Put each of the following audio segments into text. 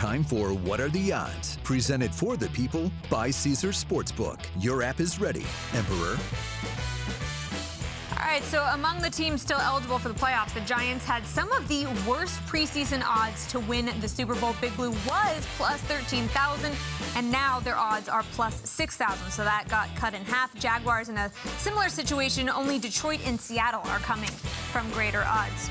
Time for What Are the Odds? Presented for the people by Caesars Sportsbook. Your app is ready, Emperor. All right, so among the teams still eligible for the playoffs, the Giants had some of the worst preseason odds to win the Super Bowl. Big Blue was plus 13,000, and now their odds are plus 6,000, so that got cut in half. Jaguars in a similar situation, only Detroit and Seattle are coming from greater odds.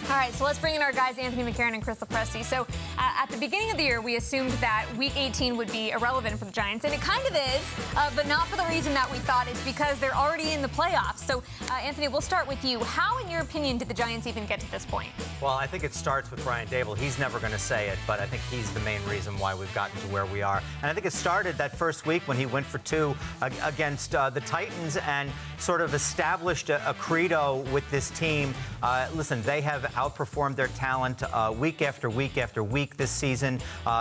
All right, so let's bring in our guys, Anthony McCarron and Chris Lopresti. So at the beginning of the year, we assumed that Week 18 would be irrelevant for the Giants, and it kind of is, but not for the reason that we thought. It's because they're already in the playoffs. So, Anthony, we'll start with you. How, in your opinion, did the Giants even get to this point? Well, I think it starts with Brian Daboll. He's never going to say it, but I think he's the main reason why we've gotten to where we are. And I think it started that first week when he went for two against the Titans and sort of established a credo with this team. Listen, they have outperformed their talent week after week after week this season.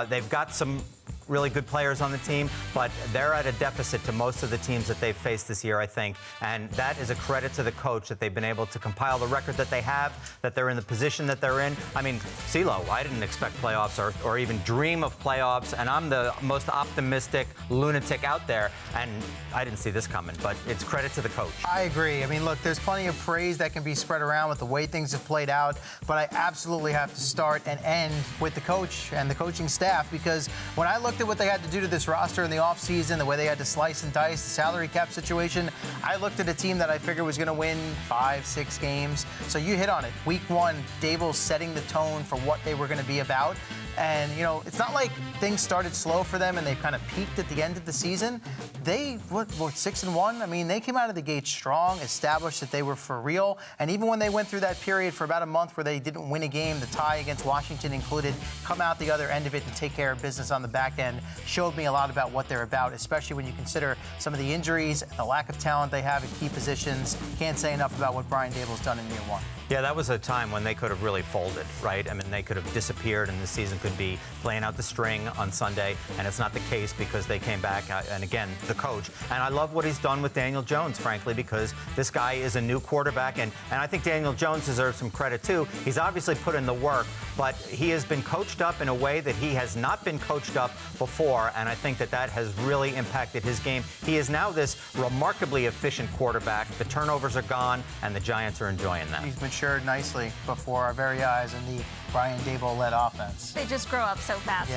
They've got some really good players on the team, but they're at a deficit to most of the teams that they've faced this year, I think. And that is a credit to the coach that they've been able to compile the record that they have, that they're in the position that they're in. I mean, CeeLo, I didn't expect playoffs or even dream of playoffs, and I'm the most optimistic lunatic out there, and I didn't see this coming, but it's credit to the coach. I agree. I mean, look, there's plenty of praise that can be spread around with the way things have played out, but I absolutely have to start and end with the coach and the coaching staff, because when I looked at what they had to do to this roster in the offseason, the way they had to slice and dice, the salary cap situation, I looked at a team that I figured was going to win 5-6 games. So you hit on it. Week one, Daboll setting the tone for what they were going to be about. And, you know, it's not like things started slow for them and they kind of peaked at the end of the season. They were 6-1. I mean, they came out of the gate strong, established that they were for real. And even when they went through that period for about a month where they didn't win a game, the tie against Washington included, come out the other end of it and take care of business on the back end, showed me a lot about what they're about, especially when you consider some of the injuries, the lack of talent they have in key positions. Can't say enough about what Brian Daboll's done in year one. Yeah, that was a time when they could have really folded, right? I mean, they could have disappeared and the season could be playing out the string on Sunday, and it's not the case because they came back, and again, the coach. And I love what he's done with Daniel Jones, frankly, because this guy is a new quarterback, and I think Daniel Jones deserves some credit, too. He's obviously put in the work, but he has been coached up in a way that he has not been coached up before, and I think that that has really impacted his game. He is now this remarkably efficient quarterback. The turnovers are gone, and the Giants are enjoying that. He's matured nicely before our very eyes in the Brian Daboll-led offense. They just grow up so fast. Yeah.